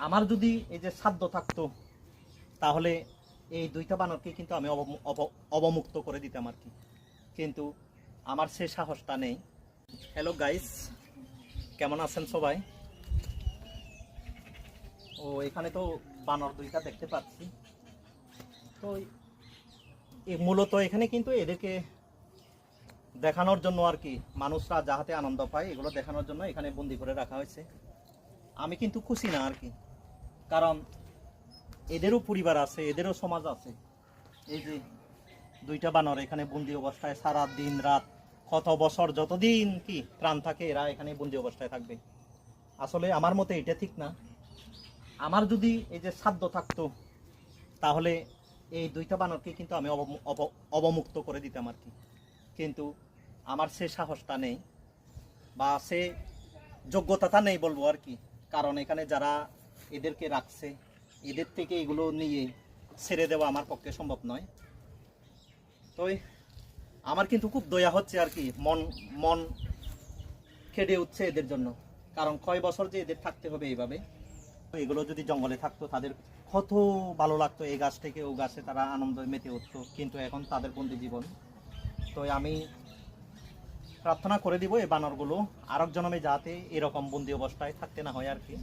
আমার যদি এই যে সাধ্য থাকতো তাহলে এই দুইটা বানরকে কিন্তু আমি অবমুক্ত করে দিতাম আর কি, কিন্তু আমার সে সাহসটা নেই। হ্যালো গাইস, কেমন আছেন সবাই? ও এখানে তো বানর দুইটা দেখতে পাচ্ছি। তো মূলত এখানে কিন্তু এদেরকে দেখানোর জন্য আর কি, মানুষরা যাহাতে আনন্দ পায় এগুলো দেখানোর জন্য এখানে বন্দি করে রাখা হয়েছে। আমি কিন্তু খুশি না আর কি, কারণ এদেরও পরিবার আছে, এদেরও সমাজ আছে। এই যে দুইটা বানর এখানে বন্দি অবস্থায় সারা দিন রাত কত বছর যতদিন কি প্রাণ থাকে এরা এখানে বন্দি অবস্থায় থাকবে। আসলে আমার মতে এটা ঠিক না। আমার যদি এই যে সাধ্য থাকতো তাহলে এই দুইটা বানরকে কিন্তু আমি অবমুক্ত করে দিতাম আর কি, কিন্তু আমার সে সাহসটা নেই বা সে যোগ্যতাটা নেই বলবো আর কি। কারণ এখানে যারা এদেরকে রাখছে এদের থেকে এগুলো নিয়ে ছেড়ে দেওয়া আমার পক্ষে সম্ভব নয়। তো আমার কিন্তু খুব দয়া হচ্ছে আর কি, মন মন খেটে উঠছে এদের জন্য। কারণ কয় বছর যে এদের থাকতে হবে এইভাবে। এগুলো যদি জঙ্গলে থাকতো তাদের কত ভালো লাগতো, এই গাছ থেকে ও গাছে তারা আনন্দ মেতে উঠতো, কিন্তু এখন তাদের বন্দি জীবন। তো আমি প্রার্থনা করে দিব এই বানরগুলো আরেক জন্মে যাতে এরকম বন্দি অবস্থায় থাকতে না হয় আর কি।